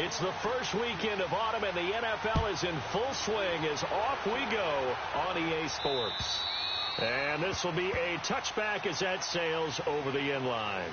It's the first weekend of autumn, and the NFL is in full swing as off we go on EA Sports. And this will be a touchback as that sails over the end line.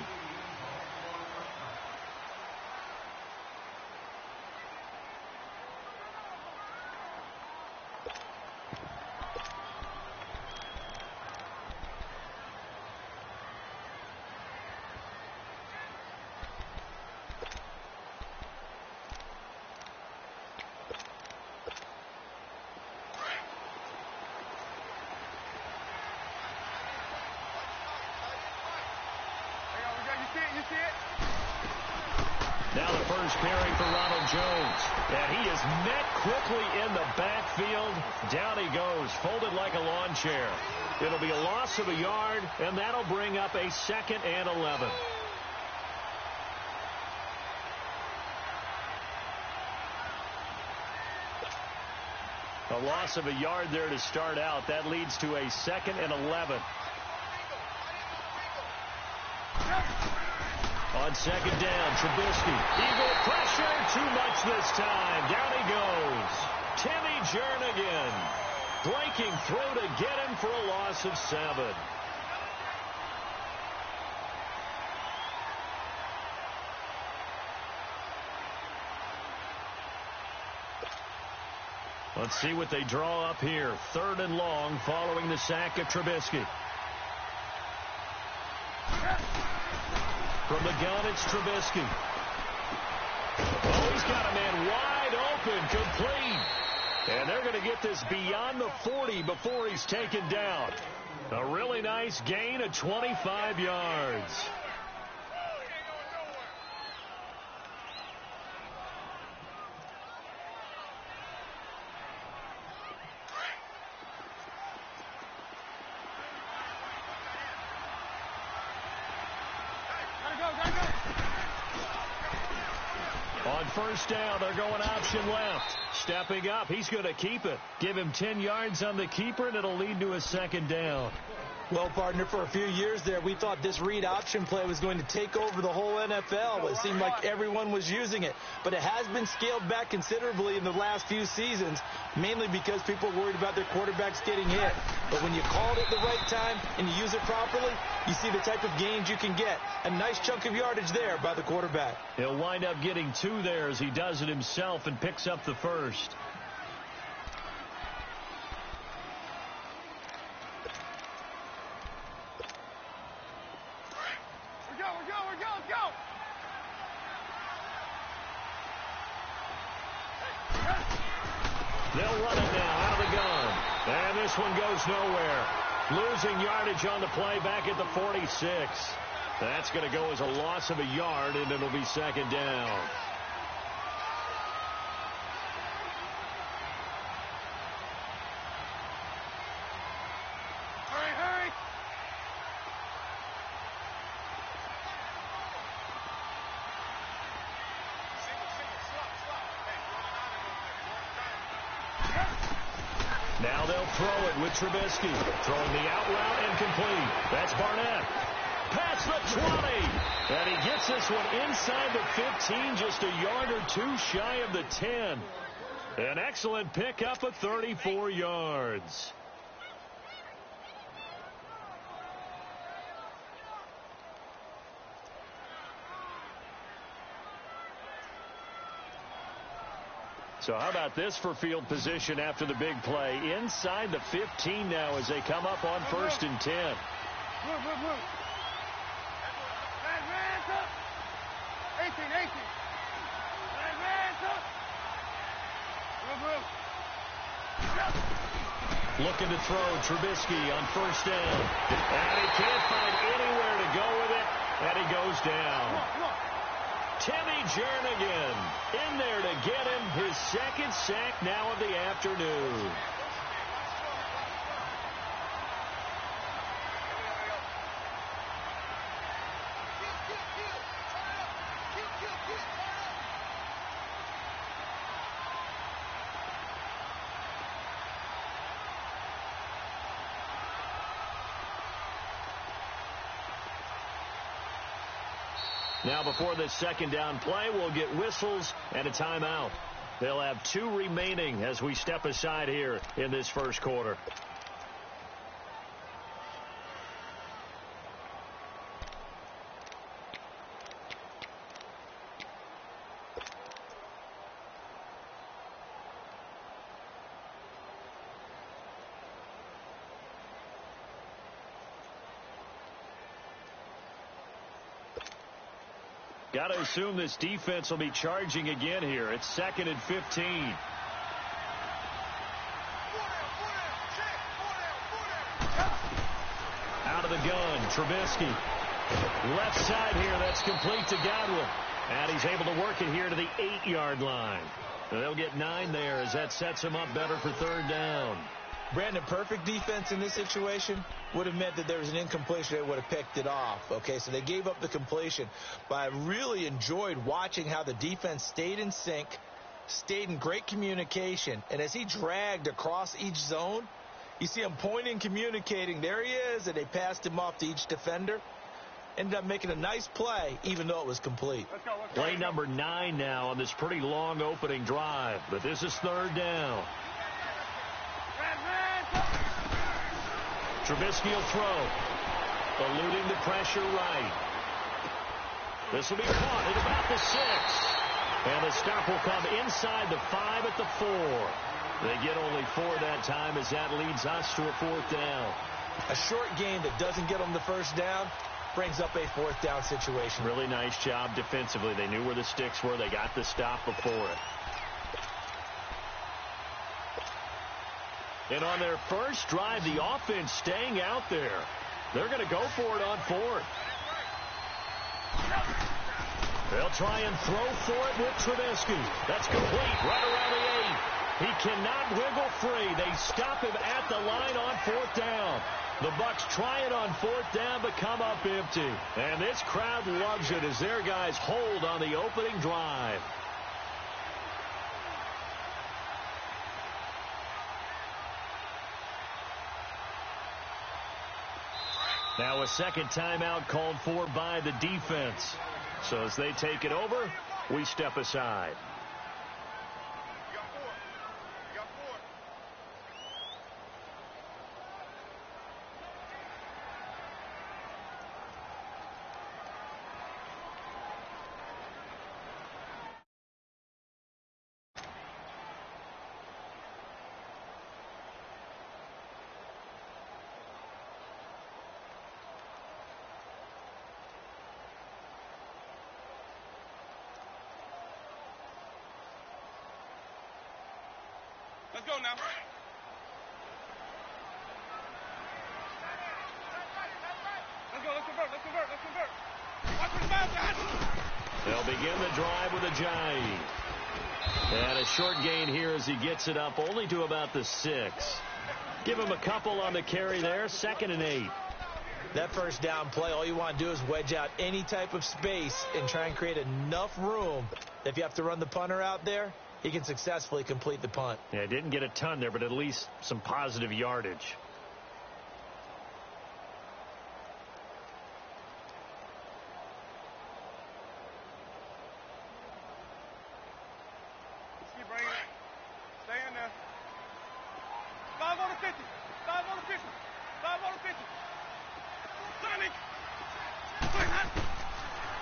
Now the first carry for Ronald Jones. And he is met quickly in the backfield. Down he goes, folded like a lawn chair. It'll be a loss of a yard, and that'll bring up a 2nd and 11. A loss of a yard there to start out. That leads to a 2nd and 11. On 2nd down, Trubisky. Eagle pressure, too much this time. Down he goes. Timmy Jernigan. Breaking through to get him for a loss of 7. Let's see what they draw up here. 3rd and long following the sack of Trubisky. From the gun, it's Trubisky. Oh, he's got a man wide open, complete. And they're going to get this beyond the 40 before he's taken down. A really nice gain of 25 yards. On 1st down, they're going option left. Stepping up, he's going to keep it. Give him 10 yards on the keeper, and it'll lead to a 2nd down. Well, partner, for a few years there, we thought this read option play was going to take over the whole NFL. It seemed like everyone was using it. But it has been scaled back considerably in the last few seasons, mainly because people are worried about their quarterbacks getting hit. But when you call it at the right time and you use it properly, you see the type of gains you can get. A nice chunk of yardage there by the quarterback. He'll wind up getting 2 there as he does it himself and picks up the 1st. They'll run it now out of the gun. And this one goes nowhere. Losing yardage on the play back at the 46. That's going to go as a loss of a yard, and it'll be 2nd down. Hurry! Now they'll throw it with Trubisky. Throwing the out route incomplete. That's Barnett. Past the 20. And he gets this one inside the 15, just a yard or 2 shy of the 10. An excellent pickup of 34 yards. So how about this for field position after the big play? Inside the 15 now as they come up on 1st and 10. Move. 18. Looking to throw Trubisky on 1st down. And he can't find anywhere to go with it. And he goes down. Timmy Jernigan in there to get him his 2nd sack now of the afternoon. Now before this second down play, we'll get whistles and a timeout. They'll have 2 remaining as we step aside here in this first quarter. Got to assume this defense will be charging again here. It's 2nd and 15. Out of the gun, Trubisky. Left side here, that's complete to Godwin. And he's able to work it here to the 8-yard line. And they'll get 9 there as that sets him up better for 3rd down. Brandon, perfect defense in this situation would have meant that there was an incompletion. They would have picked it off. Okay, so they gave up the completion. But I really enjoyed watching how the defense stayed in sync, stayed in great communication. And as he dragged across each zone, you see him pointing, communicating. There he is, and they passed him off to each defender. Ended up making a nice play, even though it was complete. Let's go. Play number 9 now on this pretty long opening drive. But this is 3rd down. Trubisky will throw. Eluding the pressure right. This will be caught at about the 6. And the stop will come inside the 5 at the 4. They get only 4 that time as that leads us to a 4th down. A short game that doesn't get them the first down brings up a 4th down situation. Really nice job defensively. They knew where the sticks were. They got the stop before it. And on their first drive, the offense staying out there. They're going to go for it on 4th. They'll try and throw for it with Trubisky. That's complete right around the 8. He cannot wiggle free. They stop him at the line on 4th down. The Bucs try it on 4th down, but come up empty. And this crowd loves it as their guys hold on the opening drive. Now a second timeout called for by the defense. So as they take it over, we step aside. Let's go now. Let's convert. Watch for the bounce. They'll begin the drive with a jive. And a short gain here as he gets it up only to about the 6. Give him a couple on the carry there. 2nd and 8. That first down play, all you want to do is wedge out any type of space and try and create enough room. If you have to run the punter out there, he can successfully complete the punt. Yeah, didn't get a ton there, but at least some positive yardage. Keep bringing it. Stay in there. 5 on the 50. 5 on the 50. 5 on the 50. Sonic.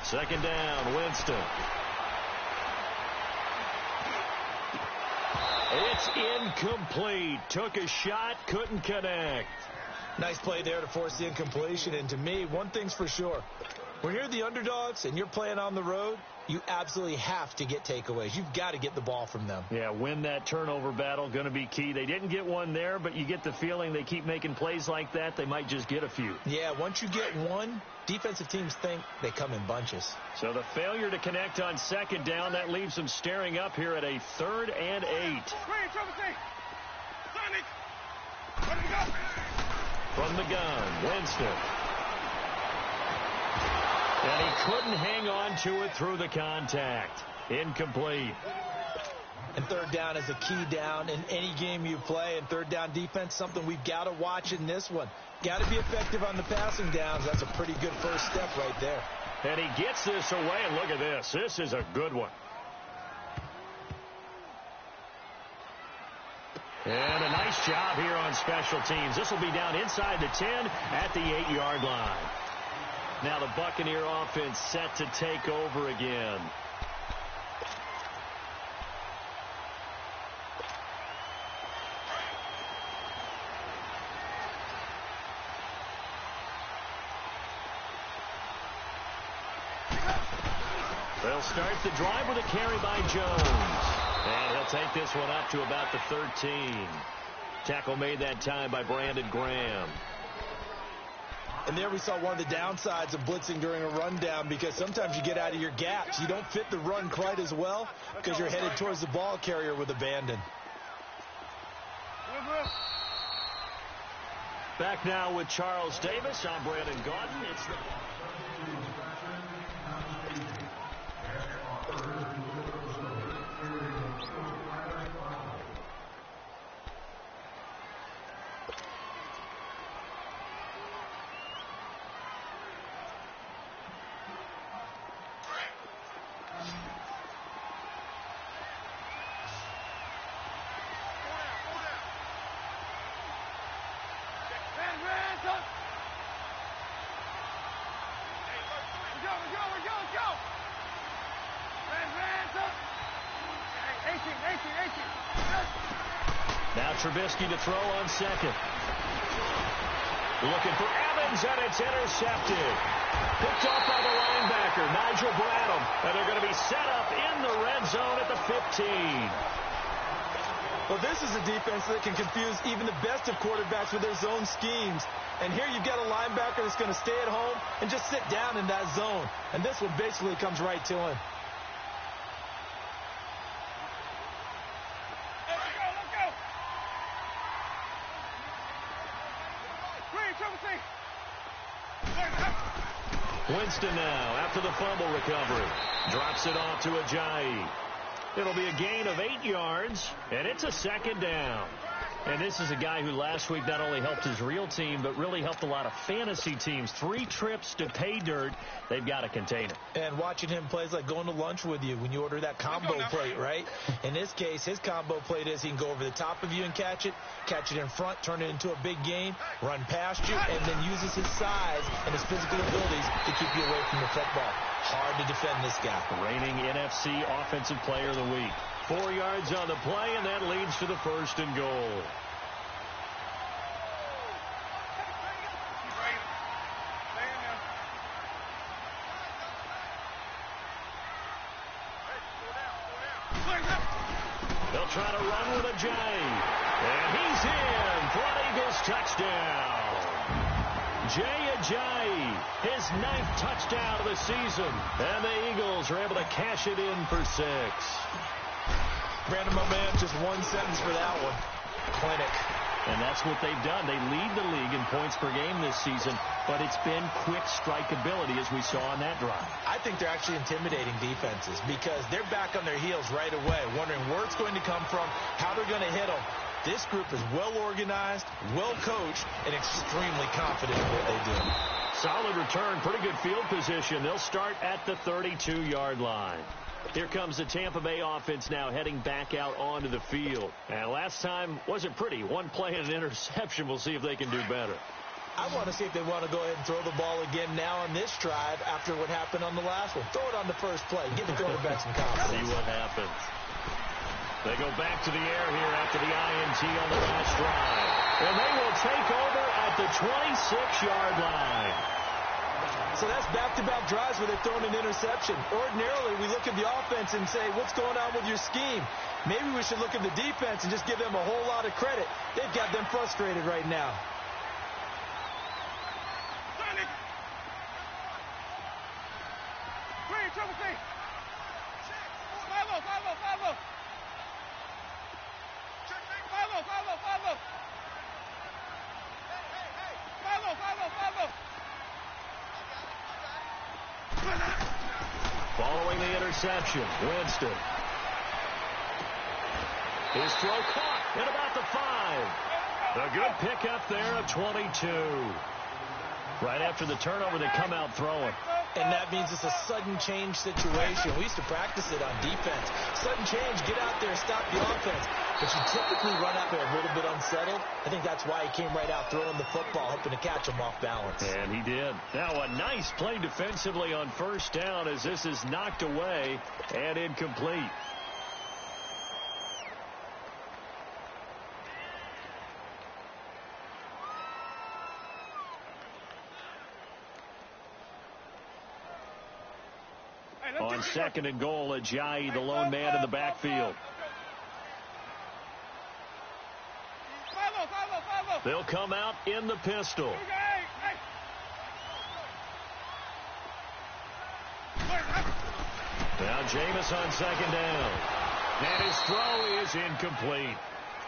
2nd down, Winston. It's incomplete. Took a shot, couldn't connect. Nice play there to force the incompletion. And to me, one thing's for sure. When you're the underdogs and you're playing on the road, you absolutely have to get takeaways. You've got to get the ball from them. Yeah, win that turnover battle, going to be key. They didn't get one there, but you get the feeling they keep making plays like that, they might just get a few. Yeah, once you get one, defensive teams think they come in bunches. So the failure to connect on 2nd down, that leaves them staring up here at a 3rd and 8. Sonic. Ready to go. From the gun, Winston. And he couldn't hang on to it through the contact. Incomplete. And 3rd down is a key down in any game you play. And 3rd down defense, something we've got to watch in this one. Got to be effective on the passing downs. That's a pretty good first step right there. And he gets this away, and look at this. This is a good one. And a nice job here on special teams. This will be down inside the 10 at the 8-yard line. Now the Buccaneer offense set to take over again. They'll start the drive with a carry by Jones. And he'll take this one up to about the 13. Tackle made that time by Brandon Graham. And there we saw one of the downsides of blitzing during a rundown, because sometimes you get out of your gaps. You don't fit the run quite as well because you're headed towards the ball carrier with abandon. Back now with Charles Davis. I'm Brandon Gaudin. It's the... Now Trubisky to throw on second. Looking for Evans, and it's intercepted. Picked off by the linebacker, Nigel Bradham. And they're going to be set up in the red zone at the 15. Well, this is a defense that can confuse even the best of quarterbacks with their zone schemes. And here you've got a linebacker that's going to stay at home and just sit down in that zone. And this one basically comes right to him. Winston now after the fumble recovery. Drops it off to Ajayi. It'll be a gain of 8 yards, and it's a second down. And this is a guy who last week not only helped his real team, but really helped a lot of fantasy teams. 3 trips to pay dirt. They've got to contain it. And watching him play is like going to lunch with you when you order that combo plate, right? In this case, his combo plate is he can go over the top of you and catch it in front, turn it into a big gain, run past you, and then uses his size and his physical abilities to keep you away from the football. Hard to defend this guy. Reigning NFC Offensive Player of the Week. 4 yards on the play, and that leads to the 1st and goal. They'll try to run with Ajayi. And he's in for an Eagles touchdown. Jay Ajayi, his 9th touchdown of the season. And the Eagles are able to cash it in for 6. Brandon, my man, just one sentence for that one. Clinic. And that's what they've done. They lead the league in points per game this season, but it's been quick strike ability as we saw on that drive. I think they're actually intimidating defenses because they're back on their heels right away, wondering where it's going to come from, how they're going to hit them. This group is well organized, well coached, and extremely confident in what they do. Solid return, pretty good field position. They'll start at the 32-yard line. Here comes the Tampa Bay offense now heading back out onto the field. And last time wasn't pretty. One play and an interception. We'll see if they can do better. I want to see if they want to go ahead and throw the ball again now on this drive after what happened on the last one. Throw it on the first play. Give the quarterback some confidence. See what happens. They go back to the air here after the INT on the last drive. And they will take over at the 26-yard line. So that's back-to-back drives where they're throwing an interception. Ordinarily, we look at the offense and say, what's going on with your scheme? Maybe we should look at the defense and just give them a whole lot of credit. They've got them frustrated right now. Following the interception, Winston. His throw caught at about the 5. A good pickup there of 22. Right after the turnover, they come out throwing. And that means it's a sudden change situation. We used to practice it on defense. Sudden change, get out there, stop the offense. But you typically run out there a little bit unsettled. I think that's why he came right out throwing the football, hoping to catch him off balance. And he did. Now a nice play defensively on first down as this is knocked away and incomplete. On second and goal, Ajayi, the lone man in the backfield. They'll come out in the pistol. Now Jameis on second down. And his throw is incomplete.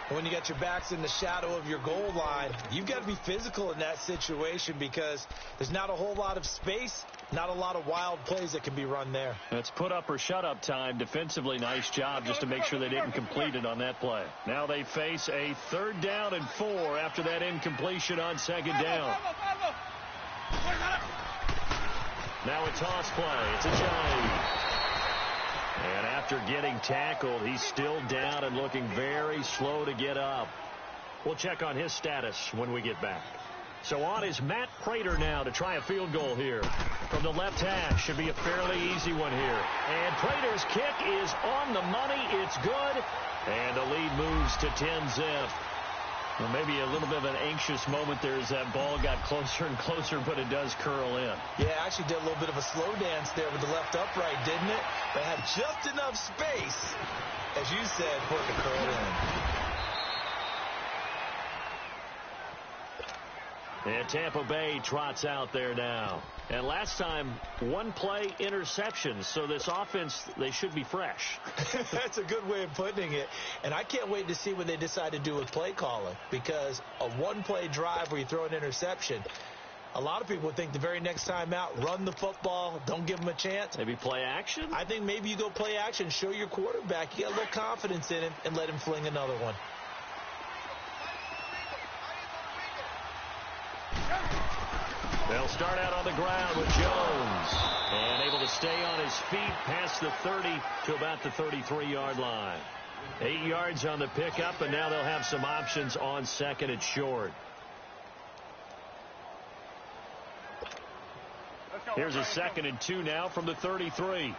When you got your backs in the shadow of your goal line, you've got to be physical in that situation because there's not a whole lot of space, not a lot of wild plays that can be run there. That's put up or shut up time. Defensively, nice job just to make sure they didn't complete it on that play. Now they face a 3rd down and 4 after that incompletion on second down. Now a toss play. It's Ajayi. And after getting tackled, he's still down and looking very slow to get up. We'll check on his status when we get back. So on is Matt Prater now to try a field goal here. From the left hash, should be a fairly easy one here. And Prater's kick is on the money. It's good. And the lead moves to 10-zip. Well, maybe a little bit of an anxious moment there as that ball got closer and closer, but it does curl in. Yeah, actually did a little bit of a slow dance there with the left upright, didn't it? But had just enough space, as you said, for it to curl in. And Tampa Bay trots out there now. And last time, 1-play interceptions. So this offense, they should be fresh. That's a good way of putting it. And I can't wait to see what they decide to do with play calling. Because a 1-play drive where you throw an interception, a lot of people would think the very next time out, run the football, don't give them a chance. Maybe play action? I think maybe you go play action, show your quarterback, you got a little confidence in him, and let him fling another one. They'll start out on the ground with Jones. And able to stay on his feet past the 30 to about the 33-yard line. 8 yards on the pickup, and now they'll have some options on second and short. Here's a 2nd and 2 now from the 33.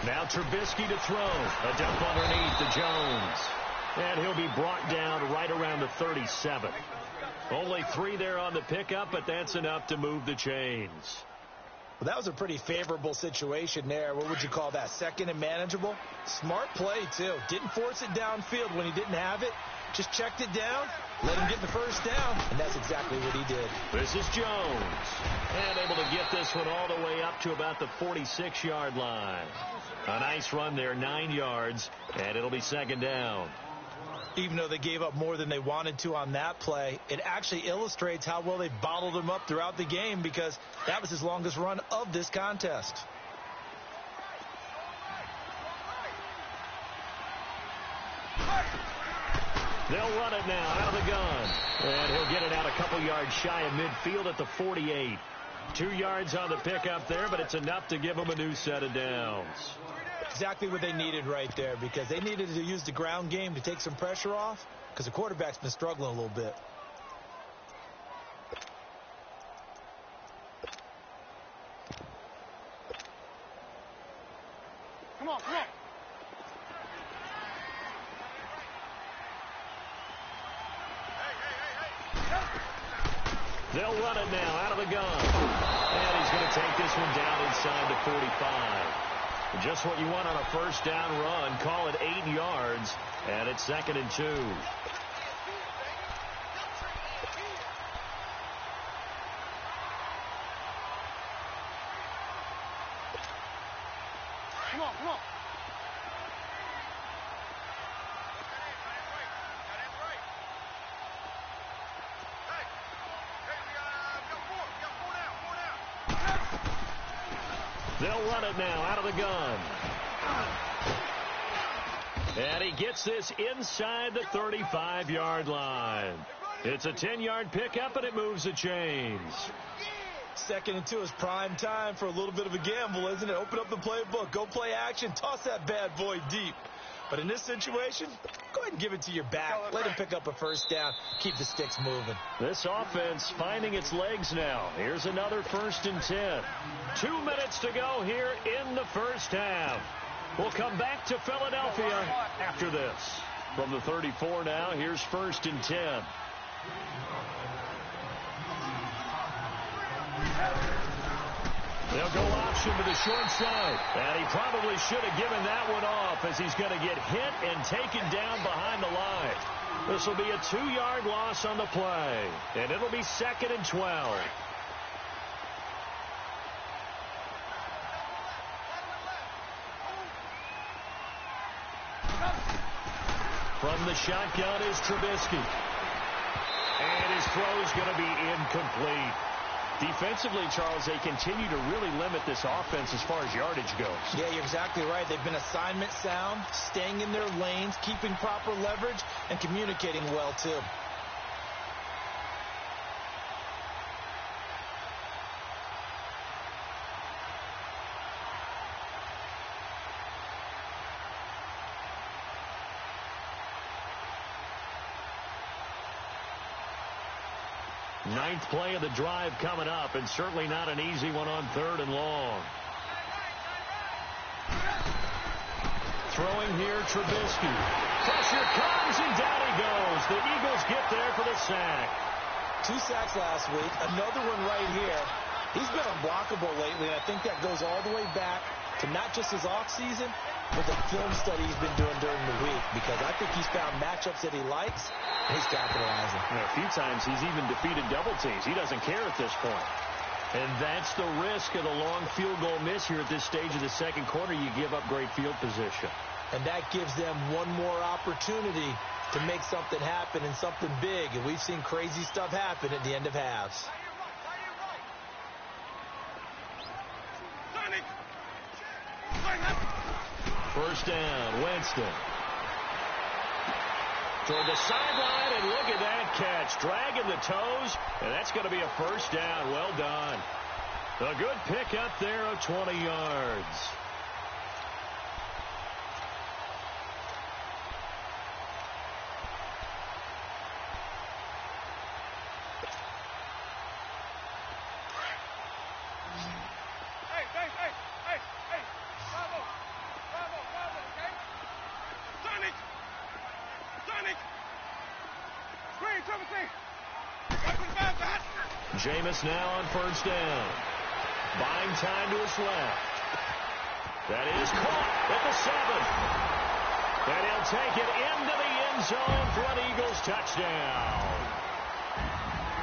Now Trubisky to throw. A dump underneath to Jones. And he'll be brought down right around the 37. Only 3 there on the pickup, but that's enough to move the chains. Well, that was a pretty favorable situation there. What would you call that? 2nd and manageable? Smart play, too. Didn't force it downfield when he didn't have it. Just checked it down, let him get the first down, and that's exactly what he did. This is Jones. And able to get this one all the way up to about the 46-yard line. A nice run there, 9 yards, and it'll be 2nd down. Even though they gave up more than they wanted to on that play, it actually illustrates how well they bottled him up throughout the game because that was his longest run of this contest. They'll run it now out of the gun. And he'll get it out a couple yards shy of midfield at the 48. 2 yards on the pickup there, but it's enough to give them a new set of downs. Exactly what they needed right there because they needed to use the ground game to take some pressure off because the quarterback's been struggling a little bit. Come on, come on. They'll run it now out of the gun. And he's going to take this one down inside the 45. Just what you want on a first down run. Call it 8 yards. And it's 2nd and 2. Come on, come on. They'll run it now out of the gun. And he gets this inside the 35-yard line. It's a 10-yard pickup, and it moves the chains. 2nd and 2 is prime time for a little bit of a gamble, isn't it? Open up the playbook, go play action, toss that bad boy deep. But in this situation, go ahead and give it to your back. Let him pick up a first down. Keep the sticks moving. This offense finding its legs now. Here's another 1st and 10. 2 minutes to go here in the first half. We'll come back to Philadelphia after this. From the 34 now, here's 1st and 10. They'll go option to the short side. And he probably should have given that one off as he's going to get hit and taken down behind the line. This will be a 2-yard loss on the play. And it'll be 2nd and 12. From the shotgun is Trubisky. And his throw is going to be incomplete. Defensively, Charles, they continue to really limit this offense as far as yardage goes. Yeah, you're exactly right. They've been assignment sound, staying in their lanes, keeping proper leverage, and communicating well, too. Ninth play of the drive coming up, and certainly not an easy one on 3rd and long. Throwing here, Trubisky. Pressure comes, and down he goes. The Eagles get there for the sack. 2 sacks last week, another one right here. He's been unblockable lately, and I think that goes all the way back to not just his offseason, but the film study he's been doing during the week, because I think he's found matchups that he likes, and he's capitalizing. A few times he's even defeated double teams. He doesn't care at this point. And that's the risk of the long field goal miss here at this stage of the second quarter. You give up great field position. And that gives them one more opportunity to make something happen and something big. And we've seen crazy stuff happen at the end of halves. First down, Winston. Toward the sideline, and look at that catch. Dragging the toes, and that's going to be a first down. Well done. A good pickup there of 20 yards. Jameis now on first down. Buying time to his left. That is caught at the 7. And he'll take it into the end zone for an Eagles touchdown.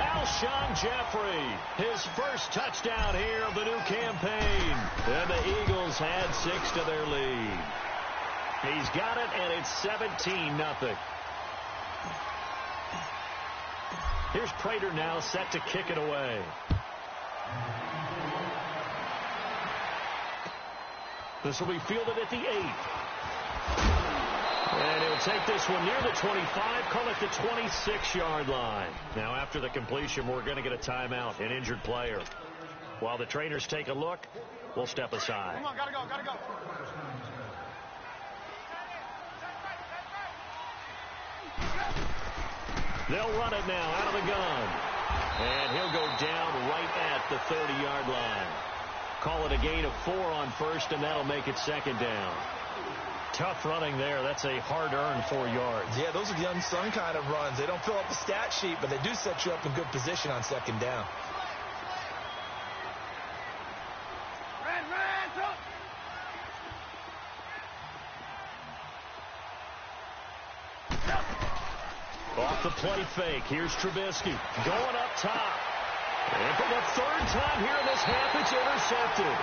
Alshon Jeffrey, his first touchdown here of the new campaign. And the Eagles add 6 to their lead. He's got it, and it's 17-0. Here's Prater now set to kick it away. This will be fielded at the 8. And he'll take this one near the 25, call it the 26-yard line. Now after the completion, we're going to get a timeout, an injured player. While the trainers take a look, we'll step aside. Come on, gotta go, gotta go. They'll run it now out of the gun. And he'll go down right at the 30-yard line. Call it a gain of 4 on first, and that'll make it second down. Tough running there. That's a hard-earned 4 yards. Yeah, those are the unsung kind of runs. They don't fill up the stat sheet, but they do set you up in good position on second down. Off the play fake. Here's Trubisky going up top. And for the 3rd time here in this half, it's intercepted.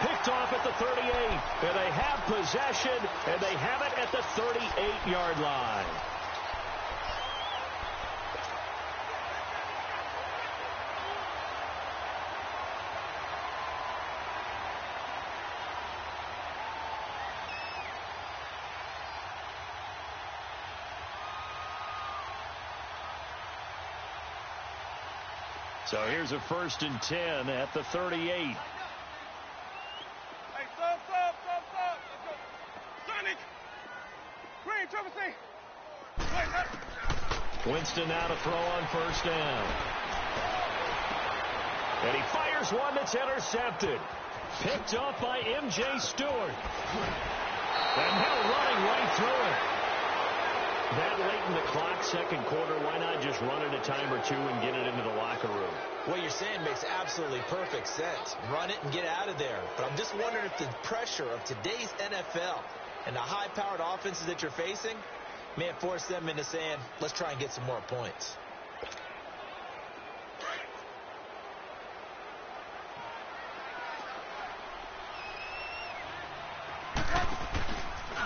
Picked off at the 38. And they have possession, and they have it at the 38-yard line. So here's a 1st and 10 at the 38. Hey, stop. Let's go. Sonic. Green, triple C. Winston now to throw on 1st down. And he fires one that's intercepted. Picked off by M.J. Stewart. And Hill running right through it. That late in the clock, second quarter, why not just run it a time or two and get it into the locker room? What you're saying makes absolutely perfect sense. Run it and get out of there. But I'm just wondering if the pressure of today's NFL and the high-powered offenses that you're facing may force them into saying, let's try and get some more points.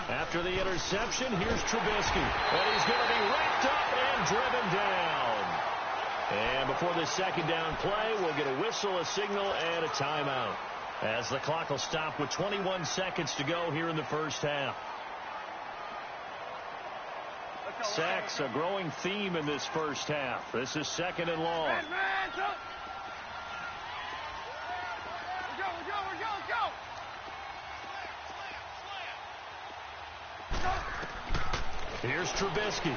After the interception, here's Trubisky. And he's going to be wrapped up and driven down. And before the second down play, we'll get a whistle, a signal, and a timeout, as the clock will stop with 21 seconds to go here in the first half. Sacks, a growing theme in this first half. This is 2nd and long. Let's go. Here's Trubisky.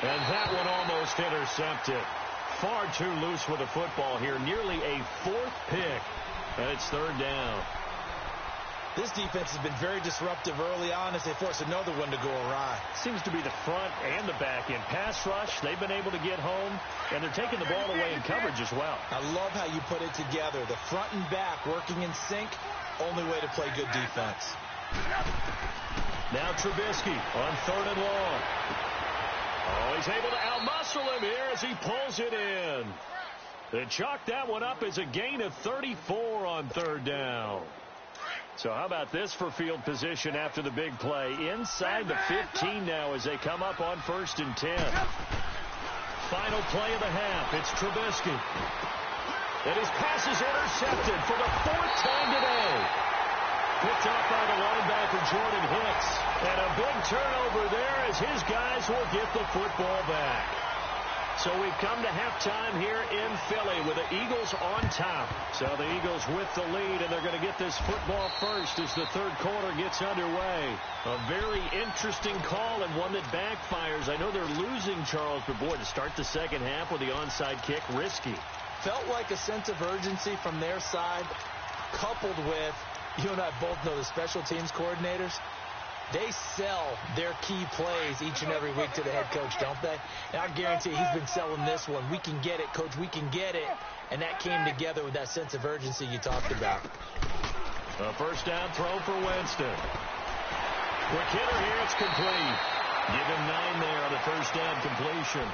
And that one almost intercepted. Far too loose with the football here. Nearly a 4th pick. And it's 3rd down. This defense has been very disruptive early on as they force another one to go awry. Seems to be the front and the back end. Pass rush, they've been able to get home, and they're taking the ball away in coverage as well. I love how you put it together. The front and back working in sync, only way to play good defense. Now Trubisky on 3rd and long. Oh, he's able to outmuscle him here as he pulls it in. They chalk that one up as a gain of 34 on 3rd down. So how about this for field position after the big play? Inside the 15 now as they come up on 1st and 10. Final play of the half. It's Trubisky. And his pass is intercepted for the 4th time today. Picked off by the linebacker, Jordan Hicks. And a big turnover there as his guys will get the football back. So we've come to halftime here in Philly with the Eagles on top. So the Eagles with the lead, and they're going to get this football first as the 3rd quarter gets underway. A very interesting call and one that backfires. I know they're losing, Charles, but boy, to start the second half with the onside kick, risky. Felt like a sense of urgency from their side, coupled with, you and I both know the special teams coordinators. They sell their key plays each and every week to the head coach, don't they? And I guarantee he's been selling this one. We can get it, coach. We can get it. And that came together with that sense of urgency you talked about. A 1st down throw for Winston. Quick hitter here. It's complete. Give him 9 there on the 1st down completion.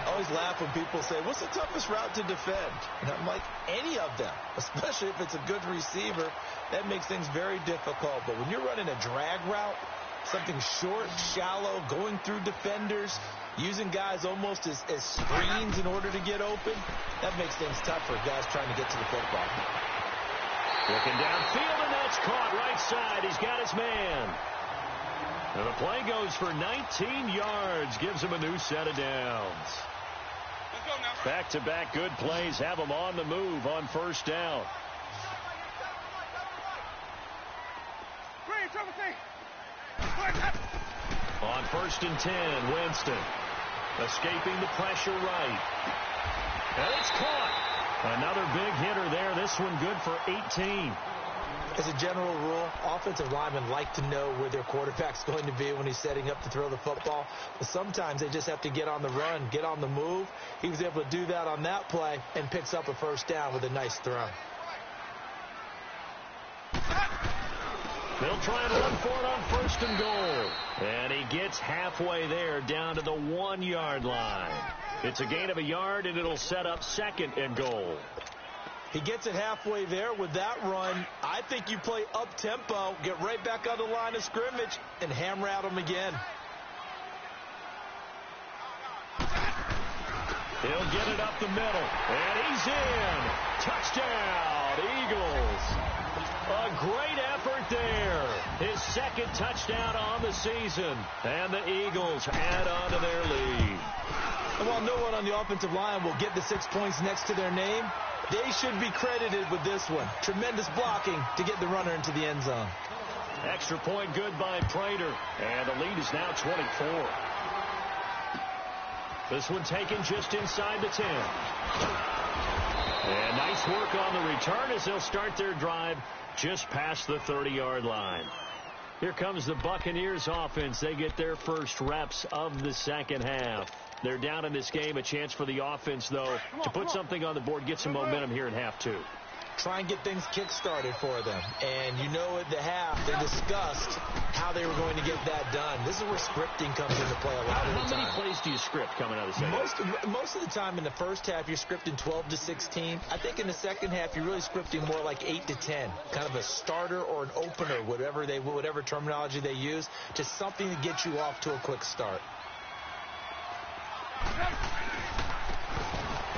I always laugh when people say, what's the toughest route to defend? And I'm like, any of them, especially if it's a good receiver. That makes things very difficult. But when you're running a drag route, something short, shallow, going through defenders, using guys almost as screens in order to get open, that makes things tough for guys trying to get to the football. Looking downfield, and that's caught right side. He's got his man. And the play goes for 19 yards, gives him a new set of downs. Back-to-back good plays have him on the move on 1st down. On 1st and 10, Winston escaping the pressure right. And it's caught. Another big hitter there. This one good for 18. As a general rule, offensive linemen like to know where their quarterback's going to be when he's setting up to throw the football. But sometimes they just have to get on the run, get on the move. He was able to do that on that play and picks up a 1st down with a nice throw. They'll try and run for it on 1st and goal. And he gets halfway there down to the 1-yard line. It's a gain of a yard, and it'll set up 2nd and goal. He gets it halfway there with that run. I think you play up-tempo, get right back on the line of scrimmage, and hammer at him again. He'll get it up the middle, and he's in. Touchdown, Eagles. A great effort there. His 2nd touchdown on the season, and the Eagles add on to their lead. And while no one on the offensive line will get the 6 points next to their name, they should be credited with this one. Tremendous blocking to get the runner into the end zone. Extra point good by Prater. And the lead is now 24. This one taken just inside the 10. And nice work on the return as they'll start their drive just past the 30-yard line. Here comes the Buccaneers offense. They get their first reps of the second half. They're down in this game. A chance for the offense, though, to put something on the board, get some momentum here in half two. Try and get things kick-started for them. And you know at the half, they discussed how they were going to get that done. This is where scripting comes into play a lot of the time. How many plays do you script coming out of the second half? Most of the time in the first half, you're scripting 12 to 16. I think in the second half, you're really scripting more like 8 to 10. Kind of a starter or an opener, whatever terminology they use, just something to get you off to a quick start.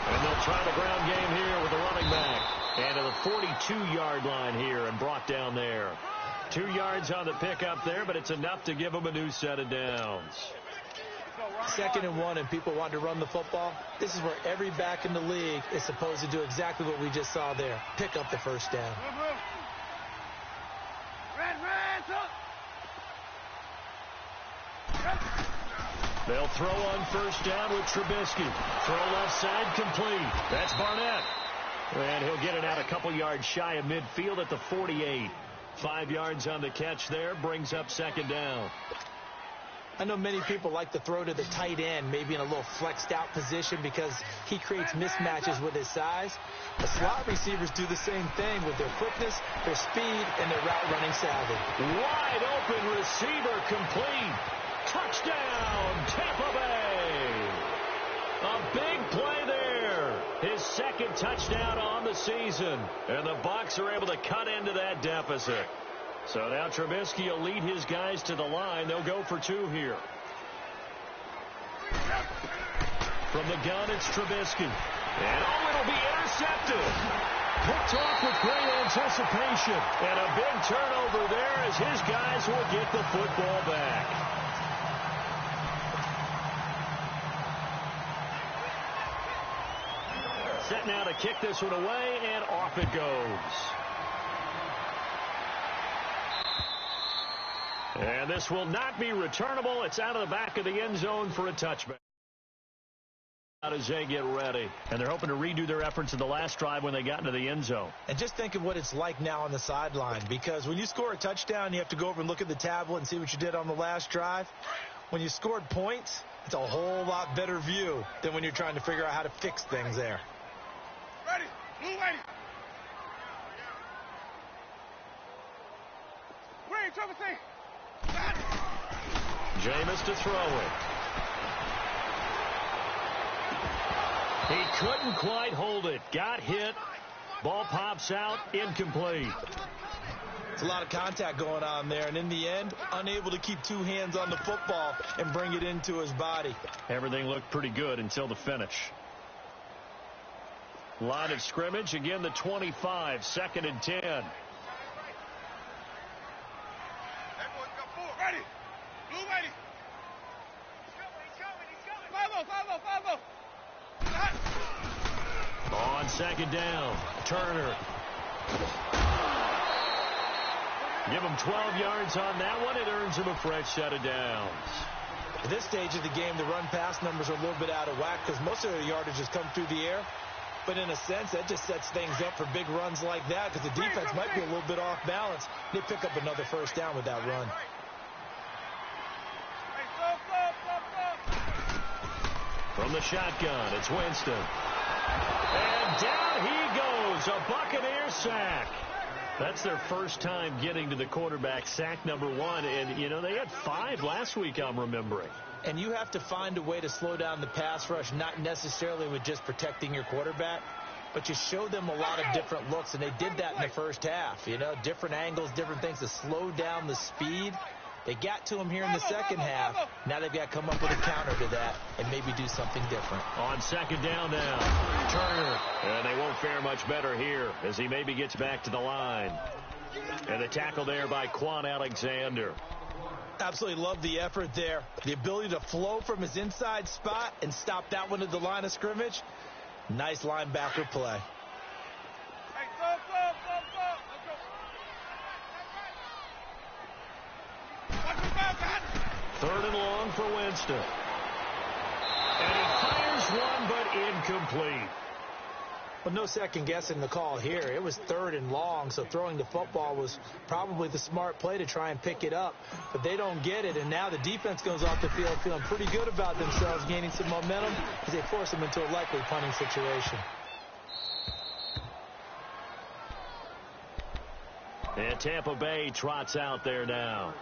And they'll try the ground game here with the running back. And to the 42-yard line here and brought down there. 2 yards on the pickup there, but it's enough to give them a new set of downs. 2nd and 1, and people want to run the football. This is where every back in the league is supposed to do exactly what we just saw there. Pick up the first down. They'll throw on first down with Trubisky. Throw left side complete. That's Barnett. And he'll get it out a couple yards shy of midfield at the 48. 5 yards on the catch there. Brings up second down. I know many people like to throw to the tight end, maybe in a little flexed out position because he creates mismatches with his size. The slot receivers do the same thing with their quickness, their speed, and their route running savvy. Wide open receiver complete. Touchdown, Tampa Bay. A big play there. His second touchdown on the season. And the Bucs are able to cut into that deficit. So now Trubisky will lead his guys to the line. They'll go for 2 here. From the gun, it's Trubisky. And it'll be intercepted. Picked off with great anticipation. And a big turnover there as his guys will get the football back. Set now to kick this one away, and off it goes. And this will not be returnable. It's out of the back of the end zone for a touchback. As they get ready. And they're hoping to redo their efforts in the last drive when they got into the end zone. And just think of what it's like now on the sideline, because when you score a touchdown, you have to go over and look at the tablet and see what you did on the last drive. When you scored points, it's a whole lot better view than when you're trying to figure out how to fix things there. Ready. Blue ready. Green, Trevor C. Jameis to throw it. He couldn't quite hold it. Got hit. Ball pops out. Incomplete. It's a lot of contact going on there, and in the end, unable to keep 2 hands on the football and bring it into his body. Everything looked pretty good until the finish. Line of scrimmage, again the 25, 2nd and 10. Everyone's got 4. Ready. Blue ready. He's coming. 5-0. On second down, Turner. Give him 12 yards on that one. It earns him a fresh set of downs. At this stage of the game, the run-pass numbers are a little bit out of whack because most of their yardage has come through the air. But in a sense, that just sets things up for big runs like that because the defense might be a little bit off balance. They pick up another first down with that run. From the shotgun, it's Winston. And down he goes, a Buccaneer sack. That's their first time getting to the quarterback, sack number 1. And, you know, they had 5 last week, I'm remembering. And you have to find a way to slow down the pass rush, not necessarily with just protecting your quarterback, but you show them a lot of different looks, and they did that in the first half. You know, different angles, different things to slow down the speed. They got to him here in the second half. Now they've got to come up with a counter to that and maybe do something different. On second down now, Turner. And they won't fare much better here as he maybe gets back to the line. And the tackle there by Quan Alexander. Absolutely love the effort there. The ability to flow from his inside spot and stop that one at the line of scrimmage. Nice linebacker play. Hey, slow. Let's go. Watch the ball, guys. 3rd and long for Winston. And he fires one, but incomplete. But no second guessing the call here. It was 3rd and long, so throwing the football was probably the smart play to try and pick it up. But they don't get it, and now the defense goes off the field feeling pretty good about themselves, gaining some momentum as they force them into a likely punting situation. And Tampa Bay trots out there now.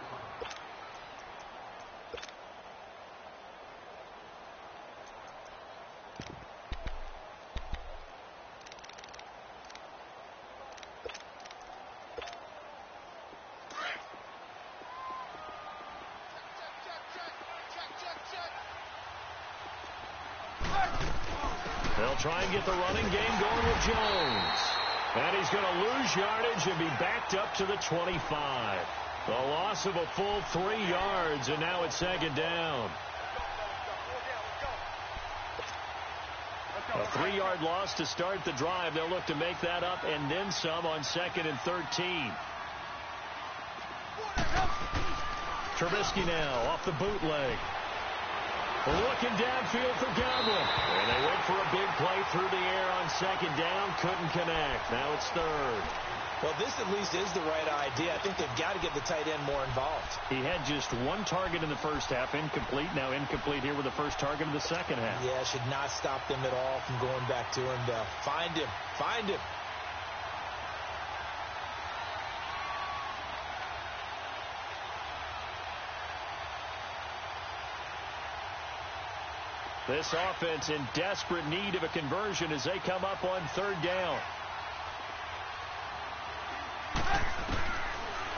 They'll try and get the running game going with Jones. And he's going to lose yardage and be backed up to the 25. A loss of a full 3 yards, and now it's 2nd down. A 3-yard loss to start the drive. They'll look to make that up and then some on 2nd and 13. Trubisky now off the bootleg. Looking downfield for Godwin. And they went for a big play through the air on 2nd down. Couldn't connect. Now it's 3rd. Well, this at least is the right idea. I think they've got to get the tight end more involved. He had just 1 target in the first half. Incomplete. Now incomplete here with the first target of the second half. Yeah, should not stop them at all from going back to him. Find him. Find him. This offense in desperate need of a conversion as they come up on 3rd down.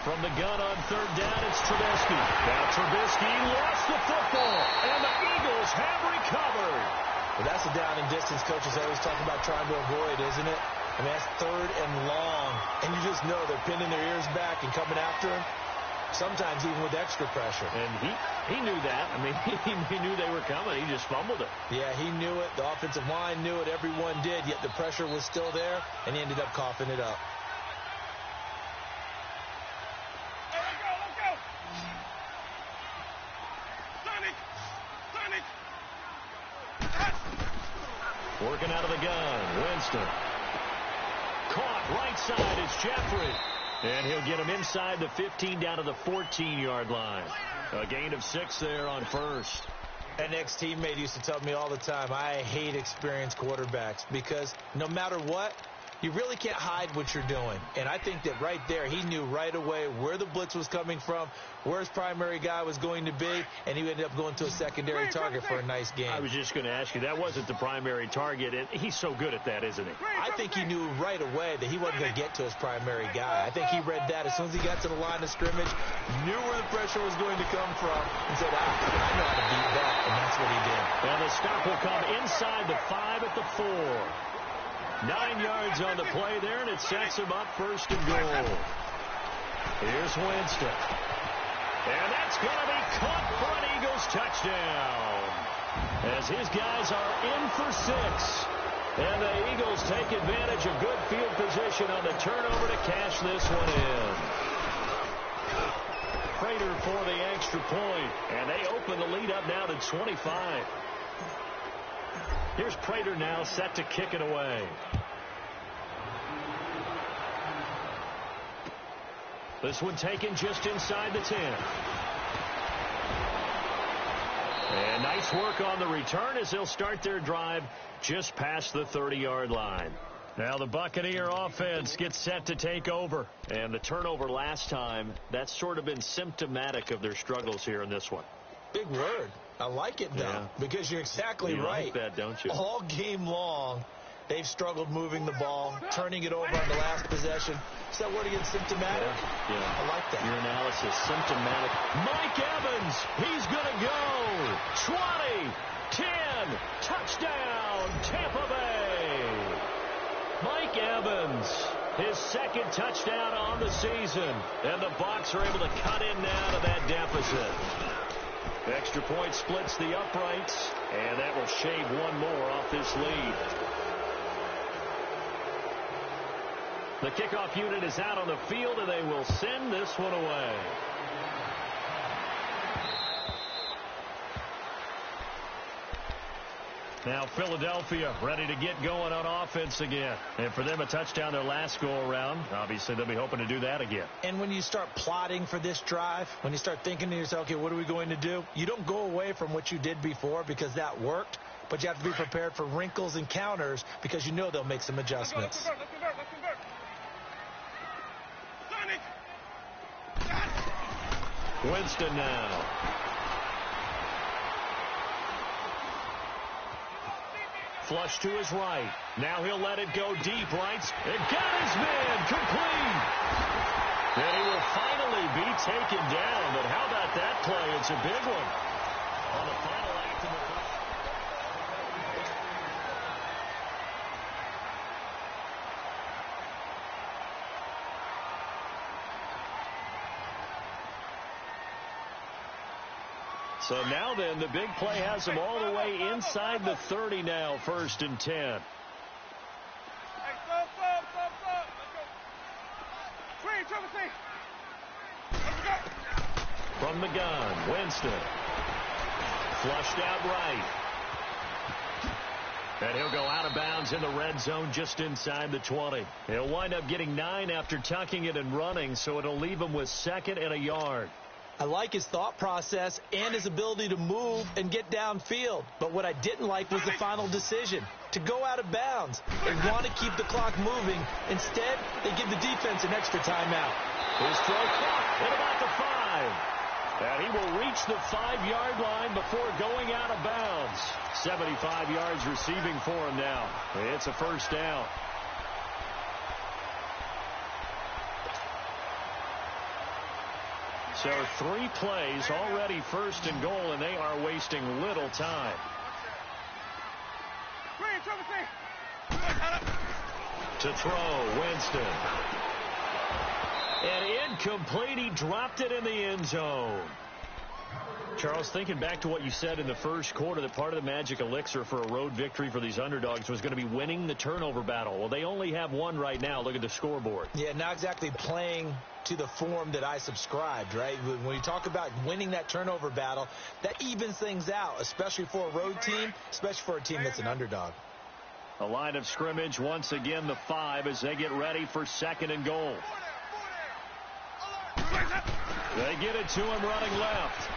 From the gun on 3rd down, it's Trubisky. Now Trubisky lost the football, and the Eagles have recovered. Well, that's the down and distance coaches always talk about trying to avoid, isn't it? I mean, that's 3rd and long, and you just know they're pinning their ears back and coming after him. Sometimes even with extra pressure. And he knew that. I mean, he knew they were coming. He just fumbled it. Yeah, he knew it. The offensive line knew it. Everyone did, yet the pressure was still there, and he ended up coughing it up. Hey, let's go. Sonic. Working out of the gun. Winston. Caught right side. It's Jeffrey. And he'll get him inside the 15 down to the 14-yard line. A gain of 6 there on 1st. An ex-teammate used to tell me all the time, I hate experienced quarterbacks because no matter what, you really can't hide what you're doing. And I think that right there, he knew right away where the blitz was coming from, where his primary guy was going to be, and he ended up going to a secondary target for a nice game. I was just going to ask you, that wasn't the primary target, and he's so good at that, isn't he? I think he knew right away that he wasn't going to get to his primary guy. I think he read that as soon as he got to the line of scrimmage, knew where the pressure was going to come from, and said, I know how to beat that, and that's what he did. And the stop will come inside the 5 at the 4. 9 yards on the play there, and it sets him up 1st and goal. Here's Winston. And that's going to be caught for an Eagles touchdown. As his guys are in for 6. And the Eagles take advantage of good field position on the turnover to cash this one in. Prater for the extra point. And they open the lead up now to 25. Here's Prater now set to kick it away. This one taken just inside the 10. And nice work on the return as they'll start their drive just past the 30-yard line. Now the Buccaneer offense gets set to take over. And the turnover last time, that's sort of been symptomatic of their struggles here in this one. Big word. I like it, though, because you're exactly right. You like that, don't you? All game long, they've struggled moving the ball, turning it over on the last possession. Is that word again, symptomatic? Yeah. I like that. Your analysis, symptomatic. Mike Evans, he's going to go. 20, 10, touchdown, Tampa Bay. Mike Evans His second touchdown on the season. And the Bucs are able to cut in now to that deficit. Extra point splits the uprights, and that will shave one more off this lead. The kickoff unit is out on the field, and they will send this one away. Now Philadelphia ready to get going on offense again. And for them, a touchdown their last go-around. Obviously, they'll be hoping to do that again. And when you start plotting for this drive, when you start thinking to yourself, okay, what are we going to do? You don't go away from what you did before because that worked. But you have to be prepared for wrinkles and counters because you know they'll make some adjustments. Let's convert. Winston now. Flush to his right. Now he'll let it go deep right. And got his man complete. And he will finally be taken down. But how about that play? It's a big one. On the final act of the first. So now then, the big play has him all the way inside the 30 now, 1st and 10. Hey, stop. Let's go. Green, trouble C. Let's go. From the gun, Winston. Flushed out right. And he'll go out of bounds in the red zone just inside the 20. He'll wind up getting 9 after tucking it and running, so it'll leave him with 2nd and a yard. I like his thought process and his ability to move and get downfield. But what I didn't like was the final decision, to go out of bounds. They want to keep the clock moving. Instead, they give the defense an extra timeout. His throw caught at about the 5. And he will reach the 5-yard line before going out of bounds. 75 yards receiving for him now. It's a 1st down. So 3 plays already 1st and goal, and they are wasting little time. To throw, Winston. And incomplete. He dropped it in the end zone. Charles, thinking back to what you said in the first quarter, that part of the magic elixir for a road victory for these underdogs was going to be winning the turnover battle. Well, they only have one right now. Look at the scoreboard. Yeah, not exactly playing to the form that I subscribed, right? When you talk about winning that turnover battle, that evens things out, especially for a road team, especially for a team that's an underdog. A line of scrimmage, once again the 5 as they get ready for 2nd and goal. They get it to him running left.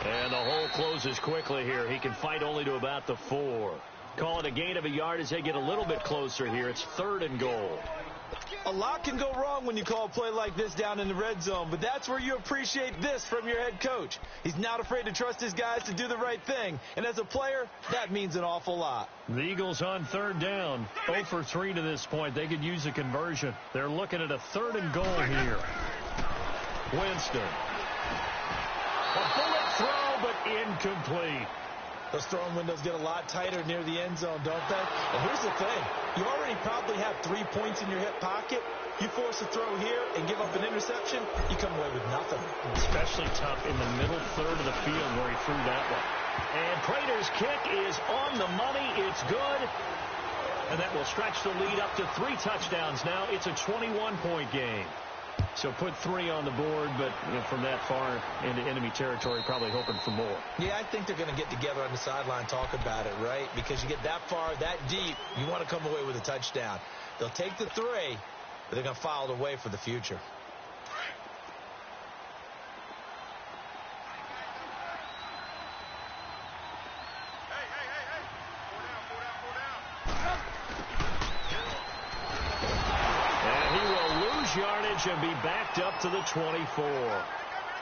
And the hole closes quickly here. He can fight only to about the 4. Call it a gain of a yard as they get a little bit closer here. It's 3rd and goal. A lot can go wrong when you call a play like this down in the red zone, but that's where you appreciate this from your head coach. He's not afraid to trust his guys to do the right thing, and as a player, that means an awful lot. The Eagles on 3rd down, 0 for 3 to this point. They could use a conversion. They're looking at a 3rd and goal here. Winston. A bullet throw, but incomplete. Those throwing windows get a lot tighter near the end zone, don't they? And here's the thing. You already probably have 3 points in your hip pocket. You force a throw here and give up an interception, you come away with nothing. Especially tough in the middle 3rd of the field where he threw that one. And Prater's kick is on the money. It's good. And that will stretch the lead up to 3 touchdowns now. It's a 21-point game. So put 3 on the board, but from that far into enemy territory, probably hoping for more. Yeah, I think they're going to get together on the sideline, talk about it, right? Because you get that far, that deep, you want to come away with a touchdown. They'll take the 3, but they're going to file it away for the future. Yardage and be backed up to the 24.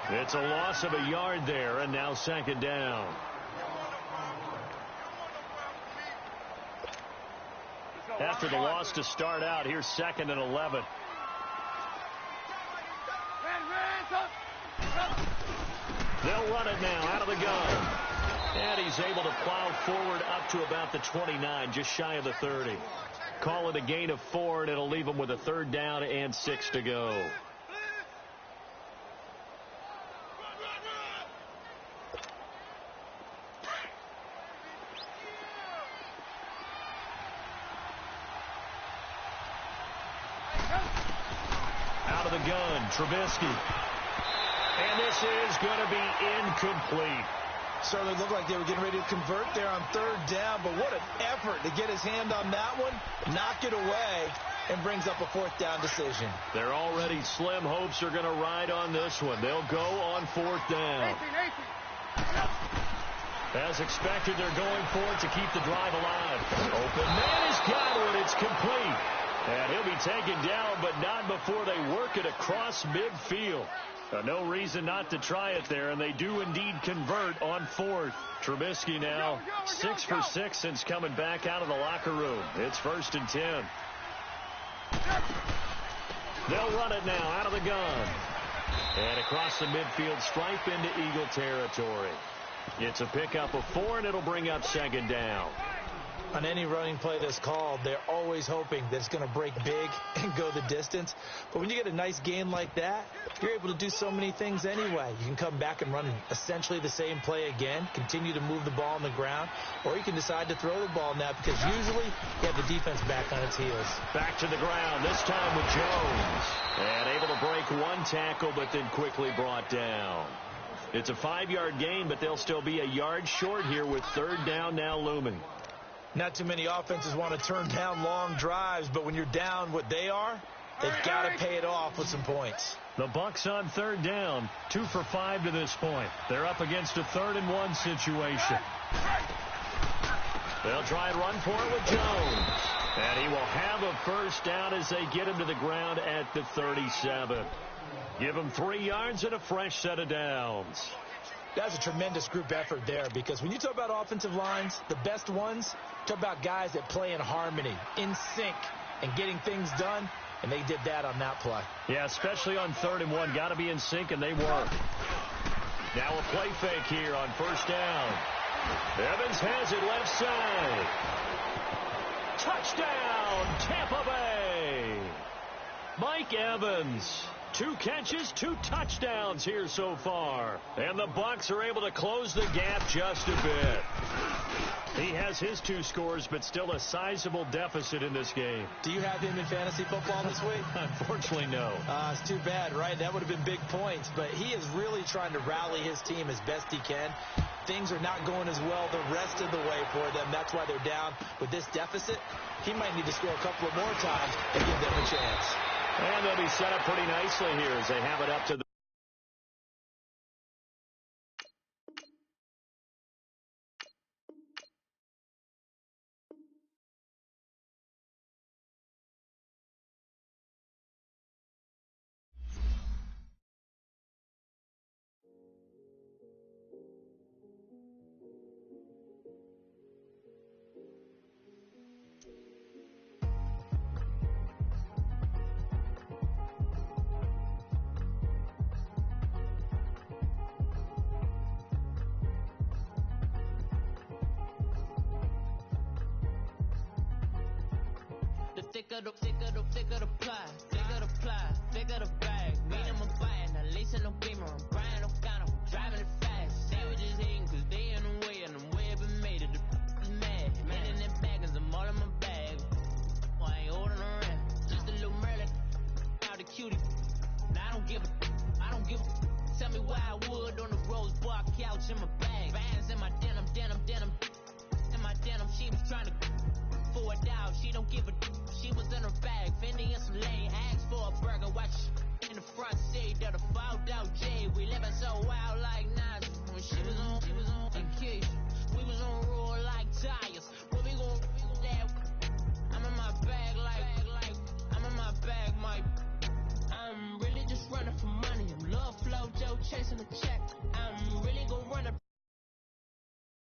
It's a loss of a yard there, and now 2nd down. After the loss to start out, here's 2nd and 11. They'll run it now out of the gun. And he's able to plow forward up to about the 29, just shy of the 30. Call it a gain of 4, and it'll leave him with a 3rd down and 6 to go. Out of the gun, Trubisky. And this is going to be incomplete. Certainly looked like they were getting ready to convert there on 3rd down, but what an effort to get his hand on that one, knock it away, and brings up a 4th down decision. Their already slim hopes are going to ride on this one. They'll go on 4th down. 18. As expected, they're going for it to keep the drive alive. Open man has got it. It's complete. And he'll be taken down, but not before they work it across midfield. No reason not to try it there, and they do indeed convert on 4th. Trubisky now 6 for 6 since coming back out of the locker room. It's 1st and 10. They'll run it now out of the gun. And across the midfield stripe into Eagle territory. It's a pickup of 4, and it'll bring up 2nd down. On any running play that's called, they're always hoping that it's going to break big and go the distance. But when you get a nice gain like that, you're able to do so many things anyway. You can come back and run essentially the same play again, continue to move the ball on the ground, or you can decide to throw the ball now because usually you have the defense back on its heels. Back to the ground, this time with Jones. And able to break 1 tackle, but then quickly brought down. It's a 5-yard gain, but they'll still be a yard short here with 3rd down now looming. Not too many offenses want to turn down long drives, but when you're down what they are, they've got to pay it off with some points. The Bucs on 3rd down, 2 for 5 to this point. They're up against a 3rd and 1 situation. They'll try and run for it with Jones. And he will have a 1st down as they get him to the ground at the 37. Give him 3 yards and a fresh set of downs. That's a tremendous group effort there because when you talk about offensive lines, the best ones, talk about guys that play in harmony, in sync, and getting things done, and they did that on that play. Yeah, especially on 3rd and 1. Got to be in sync, and they were. Now a play fake here on 1st down. Evans has it left side. Touchdown, Tampa Bay. Mike Evans. 2 catches, 2 touchdowns here so far. And the Bucs are able to close the gap just a bit. He has his 2 scores, but still a sizable deficit in this game. Do you have him in fantasy football this week? Unfortunately, no. It's too bad, right? That would have been big points. But he is really trying to rally his team as best he can. Things are not going as well the rest of the way for them. That's why they're down with this deficit. He might need to score a couple of more times and give them a chance. And they'll be set up pretty nicely here as they have it up to the thicker the pie, thicker the bag. Mean I'm buying, at least in no beamer. I'm Brian O'Connor, driving it fast. Sandwiches hating cause they in the way, and I'm way up and made it. The is mad. Man in them baggins, I'm all in my bag. I ain't holding around. Just a little Merlin, out the cutie. Now I don't give a. Tell me why I would on the rose bar couch in my bag. Bands in my denim. In my denim, she was trying to for a doubt. She don't give a. She was in her bag, Fendi in some lane, asked for a burger, watch